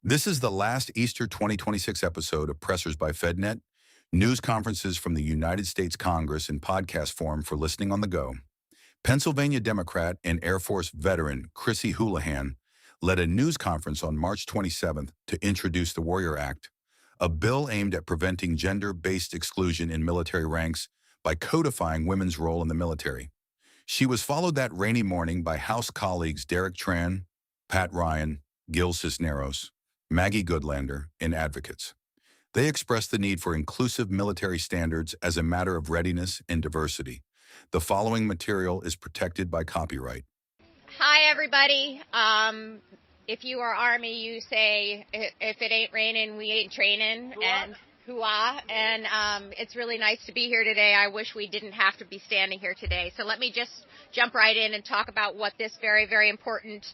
This is the last Easter 2026 episode of Pressers by FedNet, news conferences from the United States Congress in podcast form for listening on the go. Pennsylvania Democrat and Air Force veteran Chrissy Houlahan led a news conference on March 27th to introduce the Warrior Act, a bill aimed at preventing gender-based exclusion in military ranks by codifying women's role in the military. She was followed that rainy morning by House colleagues Derek Tran, Pat Ryan, Gil Cisneros, Maggie Goodlander, and advocates. They expressed the need for inclusive military standards as a matter of readiness and diversity. The following material is protected by copyright. Hi, everybody. If you are Army, you say, if it ain't raining, we ain't training. And hoo-ah. And it's really nice to be here today. I wish we didn't have to be standing here today. So let me just jump right in and talk about what this very, very important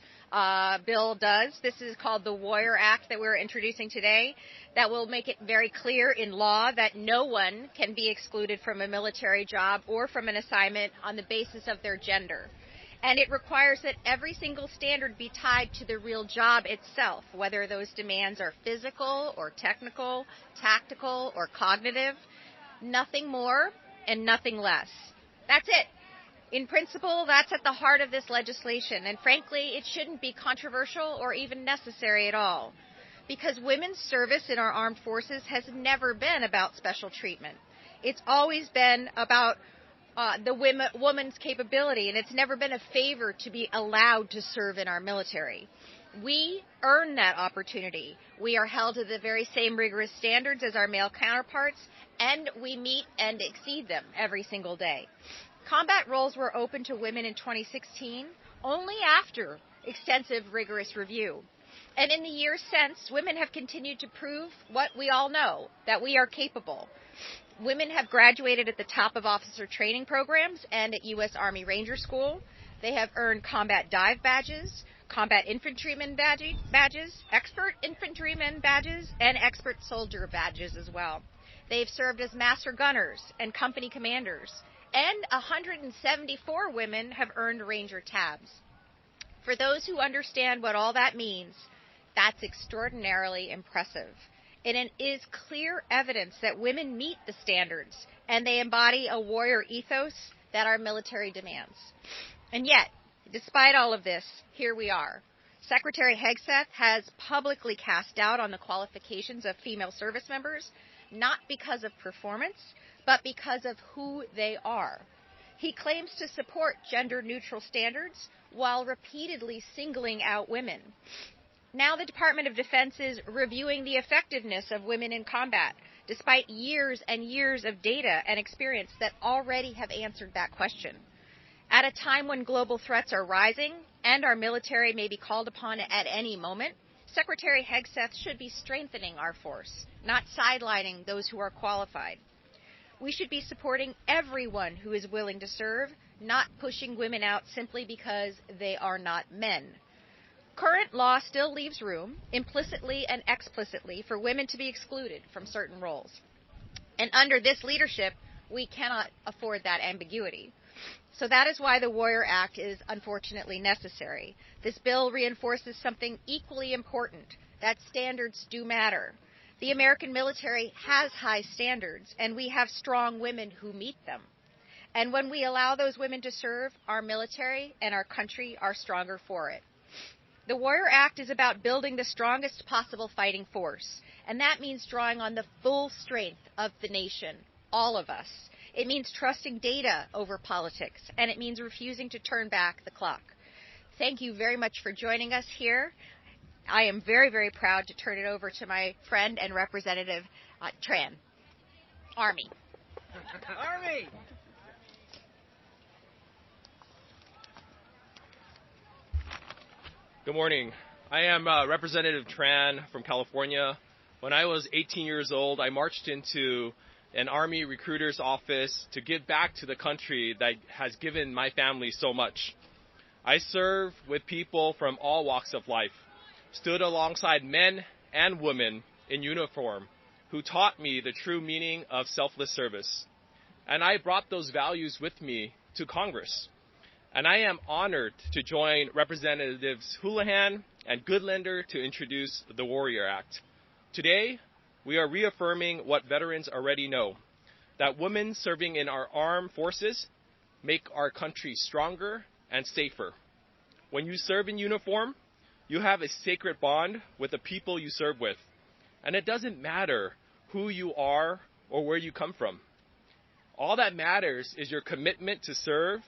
bill does. This is called the Warrior Act that we're introducing today, that will make it very clear in law that no one can be excluded from a military job or from an assignment on the basis of their gender. And it requires that every single standard be tied to the real job itself, whether those demands are physical or technical, tactical or cognitive. Nothing more and nothing less. That's it. In principle, that's at the heart of this legislation. And frankly, it shouldn't be controversial or even necessary at all, because women's service in our armed forces has never been about special treatment. It's always been about the woman's capability, and it's never been a favor to be allowed to serve in our military. We earn that opportunity. We are held to the very same rigorous standards as our male counterparts, and we meet and exceed them every single day. Combat roles were open to women in 2016 only after extensive, rigorous review. And in the years since, women have continued to prove what we all know, that we are capable. Women have graduated at the top of officer training programs and at U.S. Army Ranger School. They have earned combat dive badges, combat infantryman badges, expert infantryman badges, and expert soldier badges as well. They've served as master gunners and company commanders, and 174 women have earned Ranger tabs. For those who understand what all that means, that's extraordinarily impressive. And it is clear evidence that women meet the standards and they embody a warrior ethos that our military demands. And yet, despite all of this, here we are. Secretary Hegseth has publicly cast doubt on the qualifications of female service members, not because of performance, but because of who they are. He claims to support gender-neutral standards while repeatedly singling out women. Now the Department of Defense is reviewing the effectiveness of women in combat, despite years and years of data and experience that already have answered that question. At a time when global threats are rising and our military may be called upon at any moment, Secretary Hegseth should be strengthening our force, not sidelining those who are qualified. We should be supporting everyone who is willing to serve, not pushing women out simply because they are not men. Current law still leaves room, implicitly and explicitly, for women to be excluded from certain roles. And under this leadership, we cannot afford that ambiguity. So that is why the Warrior Act is unfortunately necessary. This bill reinforces something equally important, that standards do matter. The American military has high standards, and we have strong women who meet them. And when we allow those women to serve, our military and our country are stronger for it. The Warrior Act is about building the strongest possible fighting force, and that means drawing on the full strength of the nation, all of us. It means trusting data over politics, and it means refusing to turn back the clock. Thank you very much for joining us here. I am very, very proud to turn it over to my friend and Representative Tran. Army. Army! Good morning. I am Representative Tran from California. When I was 18 years old, I marched into an Army recruiter's office to give back to the country that has given my family so much. I serve with people from all walks of life, stood alongside men and women in uniform who taught me the true meaning of selfless service. And I brought those values with me to Congress. And I am honored to join Representatives Houlahan and Goodlander to introduce the Warrior Act. Today, we are reaffirming what veterans already know, that women serving in our armed forces make our country stronger and safer. When you serve in uniform, you have a sacred bond with the people you serve with. And it doesn't matter who you are or where you come from. All that matters is your commitment to serve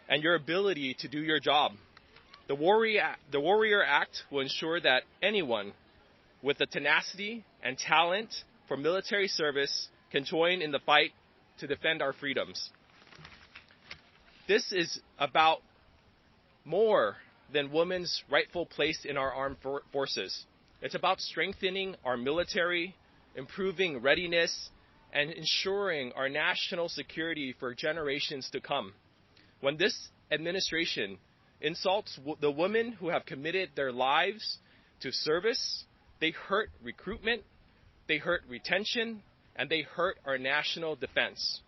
and your ability to do your job. The Warrior Act will ensure that anyone with the tenacity and talent for military service can join in the fight to defend our freedoms. This is about more than women's rightful place in our armed forces. It's about strengthening our military, improving readiness, and ensuring our national security for generations to come. When this administration insults the women who have committed their lives to service, they hurt recruitment, they hurt retention, and they hurt our national defense.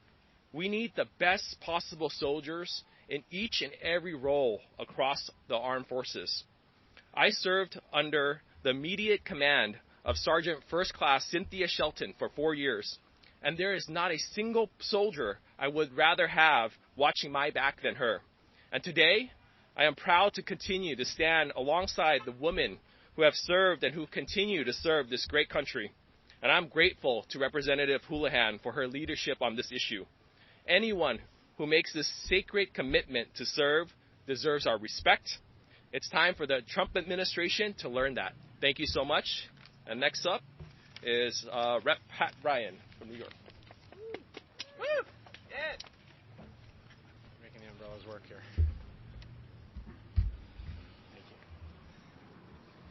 We need the best possible soldiers in each and every role across the armed forces. I served under the immediate command of Sergeant First Class Cynthia Shelton for 4 years, and there is not a single soldier I would rather have watching my back than her. And today, I am proud to continue to stand alongside the women who have served and who continue to serve this great country. And I'm grateful to Representative Houlahan for her leadership on this issue. Anyone who makes this sacred commitment to serve deserves our respect. It's time for the Trump administration to learn that. Thank you so much. And next up is Rep. Pat Ryan from New York. Woo! Yeah. Making the umbrellas work here. Thank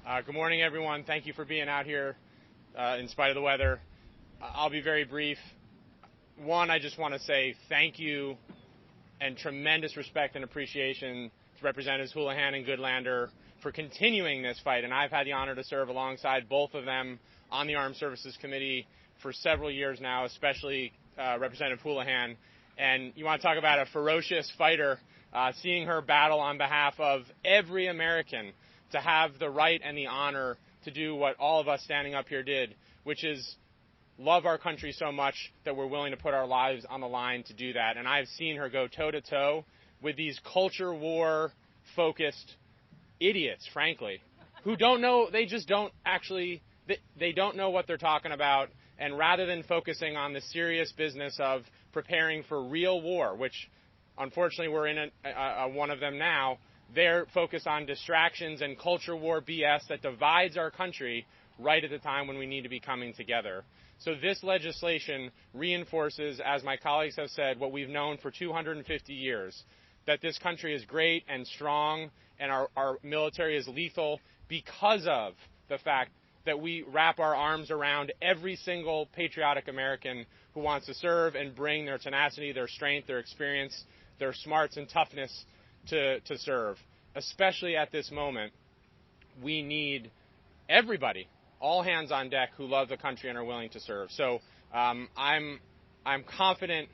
you. Good morning, everyone. Thank you for being out here in spite of the weather. I'll be very brief. One, I just want to say thank you and tremendous respect and appreciation to Representatives Houlahan and Goodlander for continuing this fight. And I've had the honor to serve alongside both of them on the Armed Services Committee for several years now, especially Representative Houlahan. And you want to talk about a ferocious fighter, seeing her battle on behalf of every American to have the right and the honor to do what all of us standing up here did, which is love our country so much that we're willing to put our lives on the line to do that. And I've seen her go toe-to-toe with these culture war-focused idiots, frankly, who don't know, they just don't actually, they don't know what they're talking about. And rather than focusing on the serious business of preparing for real war, which unfortunately we're in one of them now, they're focused on distractions and culture war BS that divides our country right at the time when we need to be coming together. So this legislation reinforces, as my colleagues have said, what we've known for 250 years, that this country is great and strong and our military is lethal because of the fact that we wrap our arms around every single patriotic American who wants to serve and bring their tenacity, their strength, their experience, their smarts and toughness to serve. Especially at this moment, we need everybody, all hands on deck who love the country and are willing to serve. So I'm confident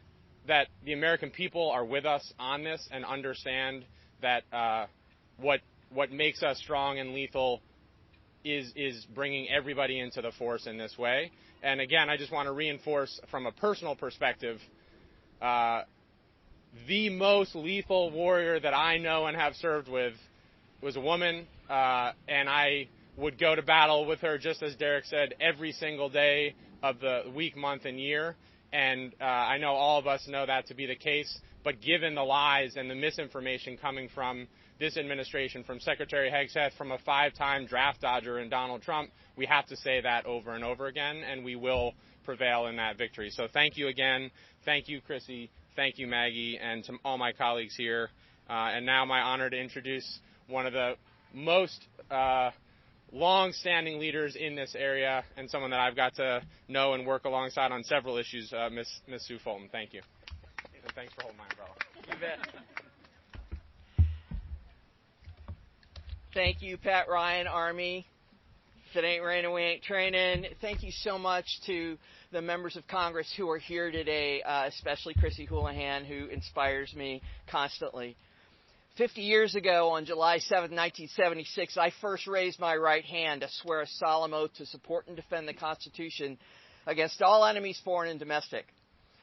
that the American people are with us on this and understand that what makes us strong and lethal is bringing everybody into the force in this way. And again, I just want to reinforce from a personal perspective, the most lethal warrior that I know and have served with was a woman, and I would go to battle with her, just as Derek said, every single day of the week, month, and year. And I know all of us know that to be the case. But given the lies and the misinformation coming from this administration, from Secretary Hegseth, from a 5-time draft dodger in Donald Trump, we have to say that over and over again, and we will prevail in that victory. So thank you again. Thank you, Chrissy. Thank you, Maggie, and to all my colleagues here. And now my honor to introduce one of the most long-standing leaders in this area and someone that I've got to know and work alongside on several issues, Ms. Sue Fulton. Thank you. And thanks for holding my umbrella. You bet. Thank you, Pat Ryan, Army. If it ain't raining, we ain't training. Thank you so much to the members of Congress who are here today, especially Chrissy Houlahan, who inspires me constantly. 50 years ago, on July 7, 1976, I first raised my right hand to swear a solemn oath to support and defend the Constitution against all enemies, foreign and domestic.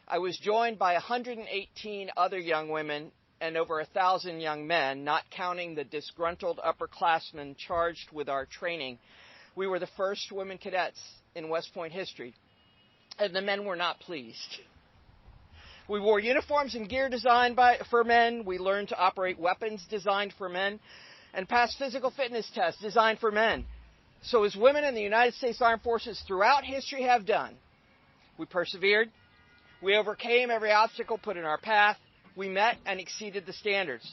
I was joined by 118 other young women and over 1,000 young men, not counting the disgruntled upperclassmen charged with our training. We were the first women cadets in West Point history, and the men were not pleased. We wore uniforms and gear designed for men. We learned to operate weapons designed for men and passed physical fitness tests designed for men. So as women in the United States Armed Forces throughout history have done, we persevered. We overcame every obstacle put in our path. We met and exceeded the standards.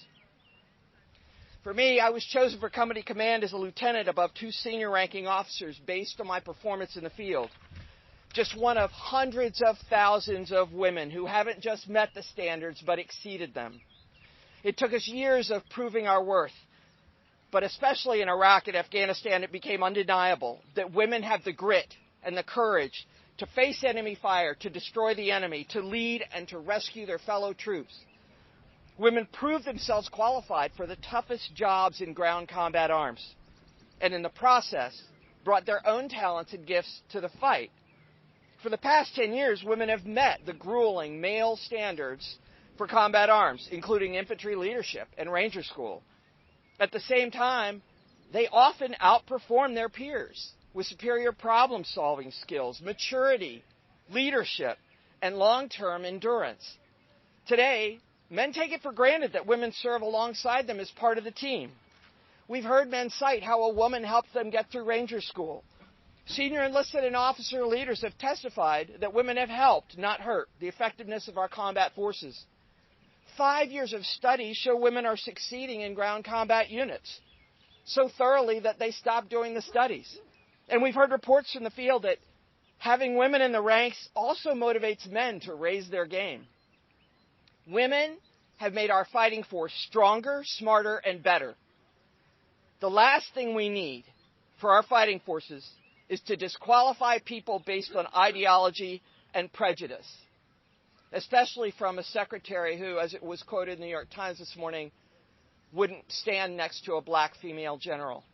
For me, I was chosen for company command as a lieutenant above 2 senior ranking officers based on my performance in the field. Just one of hundreds of thousands of women who haven't just met the standards but exceeded them. It took us years of proving our worth, but especially in Iraq and Afghanistan, it became undeniable that women have the grit and the courage to face enemy fire, to destroy the enemy, to lead and to rescue their fellow troops. Women proved themselves qualified for the toughest jobs in ground combat arms, and in the process brought their own talents and gifts to the fight. For the past 10 years, women have met the grueling male standards for combat arms, including infantry leadership and ranger school. At the same time, they often outperform their peers with superior problem-solving skills, maturity, leadership, and long-term endurance. Today, men take it for granted that women serve alongside them as part of the team. We've heard men cite how a woman helped them get through ranger school. Senior enlisted and officer leaders have testified that women have helped, not hurt, the effectiveness of our combat forces. 5 years of studies show women are succeeding in ground combat units so thoroughly that they stopped doing the studies. And we've heard reports from the field that having women in the ranks also motivates men to raise their game. Women have made our fighting force stronger, smarter, and better. The last thing we need for our fighting forces is to disqualify people based on ideology and prejudice, especially from a secretary who, as it was quoted in the New York Times this morning, wouldn't stand next to a black female general,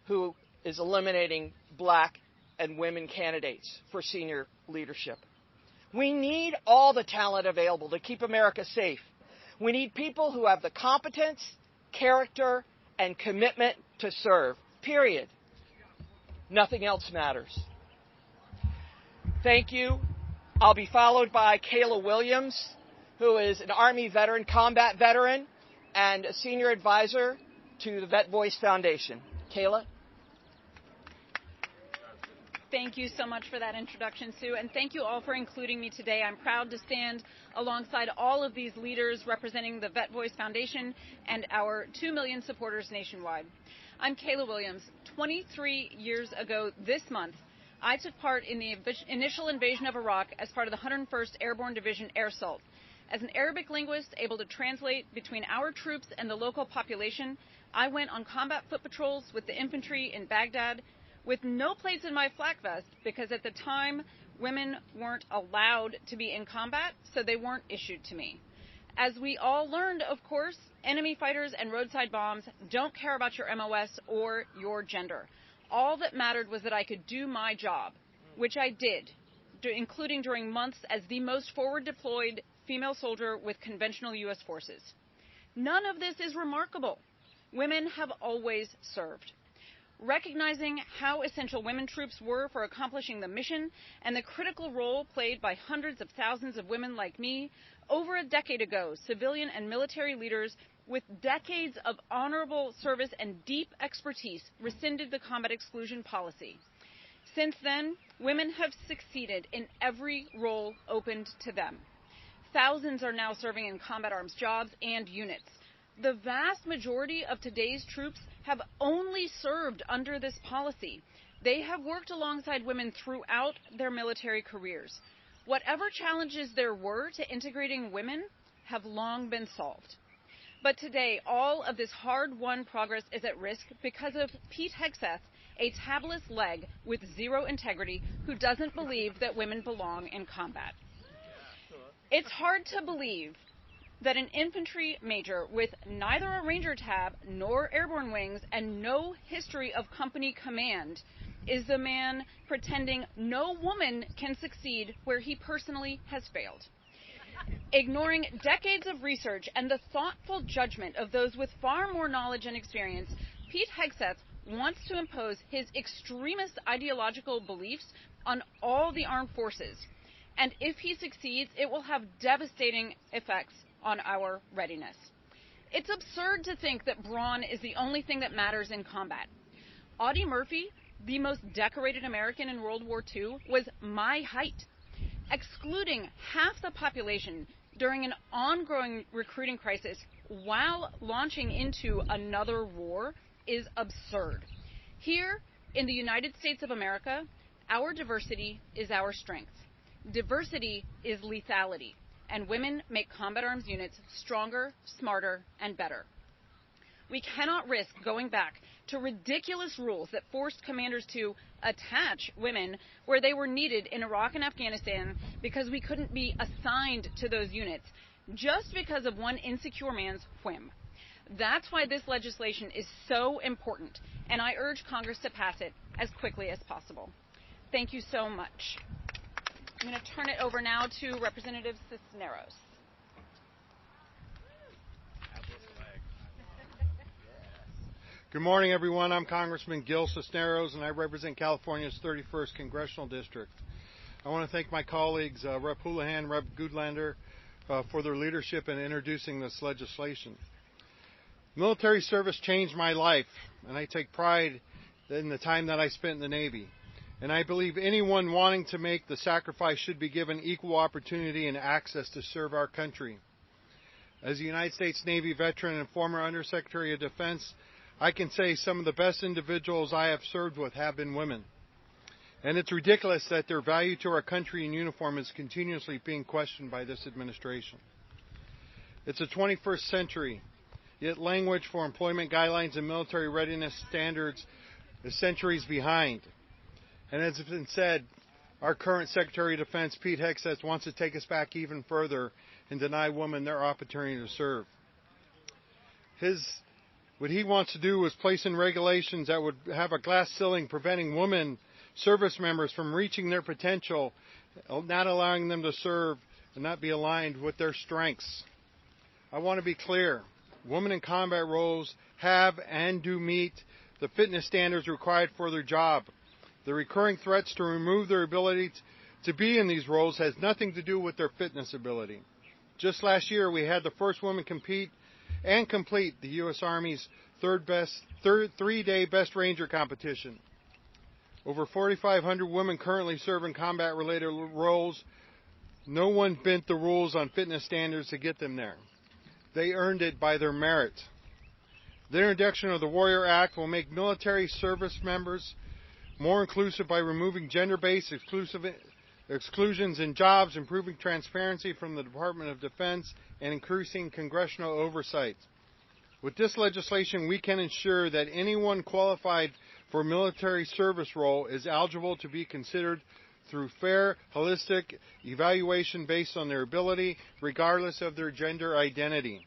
who is eliminating black and women candidates for senior leadership. We need all the talent available to keep America safe. We need people who have the competence, character, and commitment to serve, period. Nothing else matters. Thank you. I'll be followed by Kayla Williams, who is an Army veteran, combat veteran, and a senior advisor to the Vet Voice Foundation. Kayla? Thank you so much for that introduction, Sue, and thank you all for including me today. I'm proud to stand alongside all of these leaders representing the Vet Voice Foundation and our 2 million supporters nationwide. I'm Kayla Williams. 23 years ago this month, I took part in the initial invasion of Iraq as part of the 101st Airborne Division Air Assault. As an Arabic linguist able to translate between our troops and the local population, I went on combat foot patrols with the infantry in Baghdad with no plates in my flak vest because at the time women weren't allowed to be in combat, so they weren't issued to me. As we all learned, of course, enemy fighters and roadside bombs don't care about your MOS or your gender. All that mattered was that I could do my job, which I did, including during months as the most forward deployed female soldier with conventional U.S. forces. None of this is remarkable. Women have always served. Recognizing how essential women troops were for accomplishing the mission and the critical role played by hundreds of thousands of women like me, over a decade ago, civilian and military leaders with decades of honorable service and deep expertise rescinded the combat exclusion policy. Since then, women have succeeded in every role opened to them. Thousands are now serving in combat arms jobs and units. The vast majority of today's troops have only served under this policy. They have worked alongside women throughout their military careers. Whatever challenges there were to integrating women have long been solved. But today, all of this hard-won progress is at risk because of Pete Hegseth, a tabless leg with zero integrity who doesn't believe that women belong in combat. It's hard to believe that an infantry major with neither a Ranger tab nor airborne wings and no history of company command is the man pretending no woman can succeed where he personally has failed. Ignoring decades of research and the thoughtful judgment of those with far more knowledge and experience, Pete Hegseth wants to impose his extremist ideological beliefs on all the armed forces. And if he succeeds, it will have devastating effects on our readiness. It's absurd to think that brawn is the only thing that matters in combat. Audie Murphy, the most decorated American in World War II, was my height. Excluding half the population during an ongoing recruiting crisis while launching into another war is absurd. Here in the United States of America, our diversity is our strength. Diversity is lethality, and women make combat arms units stronger, smarter, and better. We cannot risk going back to ridiculous rules that forced commanders to attach women where they were needed in Iraq and Afghanistan because we couldn't be assigned to those units just because of one insecure man's whim. That's why this legislation is so important, and I urge Congress to pass it as quickly as possible. Thank you so much. I'm going to turn it over now to Representative Cisneros. Good morning, everyone. I'm Congressman Gil Cisneros, and I represent California's 31st Congressional District. I want to thank my colleagues, Rep. Houlahan, Rep. Goodlander, for their leadership in introducing this legislation. Military service changed my life, and I take pride in the time that I spent in the Navy. And I believe anyone wanting to make the sacrifice should be given equal opportunity and access to serve our country. As a United States Navy veteran and former Undersecretary of Defense, I can say some of the best individuals I have served with have been women. And it's ridiculous that their value to our country in uniform is continuously being questioned by this administration. It's the 21st century, yet language for employment guidelines and military readiness standards is centuries behind. And as has been said, our current Secretary of Defense, Pete Hegseth, wants to take us back even further and deny women their opportunity to serve. What he wants to do is place in regulations that would have a glass ceiling preventing women service members from reaching their potential, not allowing them to serve and not be aligned with their strengths. I want to be clear. Women in combat roles have and do meet the fitness standards required for their job. The recurring threats to remove their ability to be in these roles has nothing to do with their fitness ability. Just last year, we had the first woman compete and complete the U.S. Army's three-day Best Ranger competition. Over 4,500 women currently serve in combat-related roles. No one bent the rules on fitness standards to get them there. They earned it by their merit. The introduction of the Warrior Act will make military service members more inclusive by removing gender-based exclusions in jobs, improving transparency from the Department of Defense, and increasing congressional oversight. With this legislation, we can ensure that anyone qualified for a military service role is eligible to be considered through fair, holistic evaluation based on their ability, regardless of their gender identity.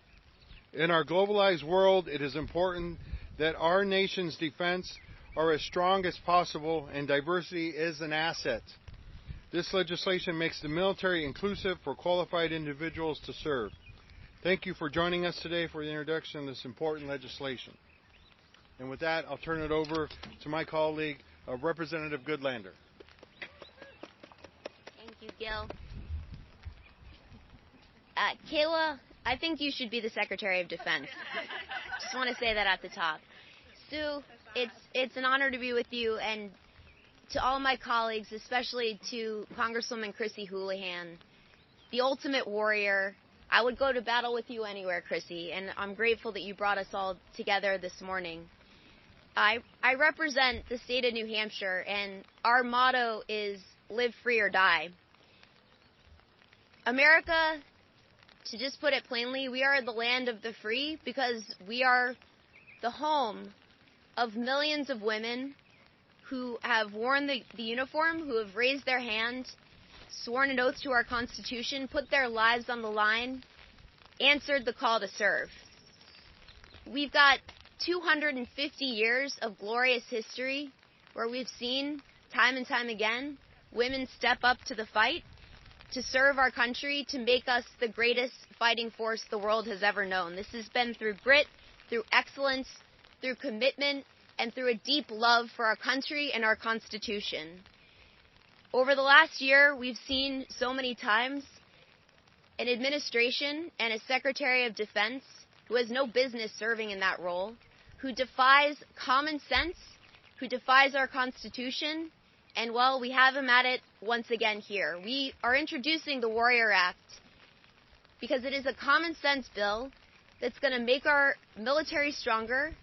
In our globalized world, it is important that our nation's defense are as strong as possible, and diversity is an asset. This legislation makes the military inclusive for qualified individuals to serve. Thank you for joining us today for the introduction of this important legislation. And with that, I'll turn it over to my colleague, Representative Goodlander. Thank you, Gil. Kayla, I think you should be the Secretary of Defense. Just want to say that at the top. Sue, it's an honor to be with you, and to all my colleagues, especially to Congresswoman Chrissy Houlahan, the ultimate warrior. I would go to battle with you anywhere, Chrissy, and I'm grateful that you brought us all together this morning. I represent the state of New Hampshire, and our motto is live free or die. America, to just put it plainly, we are the land of the free because we are the home of millions of women who have worn the uniform, who have raised their hand, sworn an oath to our Constitution, put their lives on the line answered the call to serve. We've got 250 years of glorious history where we've seen time and time again women step up to the fight to serve our country, to make us the greatest fighting force the world has ever known. This has been through grit, through excellence, through commitment, and through a deep love for our country and our Constitution. Over the last year, we've seen so many times an administration and a Secretary of Defense who has no business serving in that role, who defies common sense, who defies our Constitution, and, well, we have him at it once again here. We are introducing the Warrior Act because it is a common sense bill that's going to make our military stronger,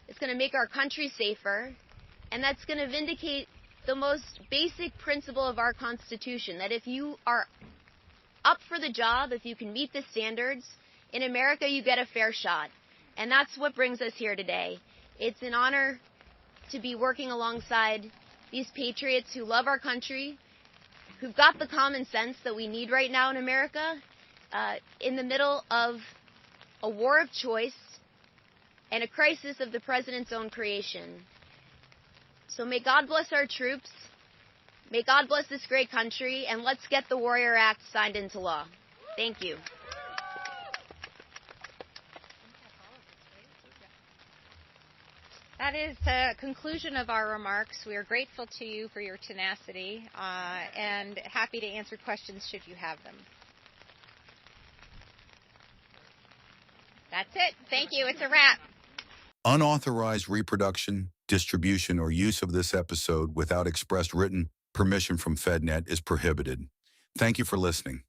it's going to make our country safer, and that's going to vindicate the most basic principle of our Constitution, that if you are up for the job, if you can meet the standards, in America you get a fair shot. And that's what brings us here today. It's an honor to be working alongside these patriots who love our country, who've got the common sense that we need right now in America, in the middle of a war of choice and a crisis of the president's own creation. So may God bless our troops, may God bless this great country, and let's get the Warrior Act signed into law. Thank you. That is the conclusion of our remarks. We are grateful to you for your tenacity and happy to answer questions should you have them. That's it. Thank you. It's a wrap. Unauthorized reproduction, distribution, or use of this episode without express written permission from FedNet is prohibited. Thank you for listening.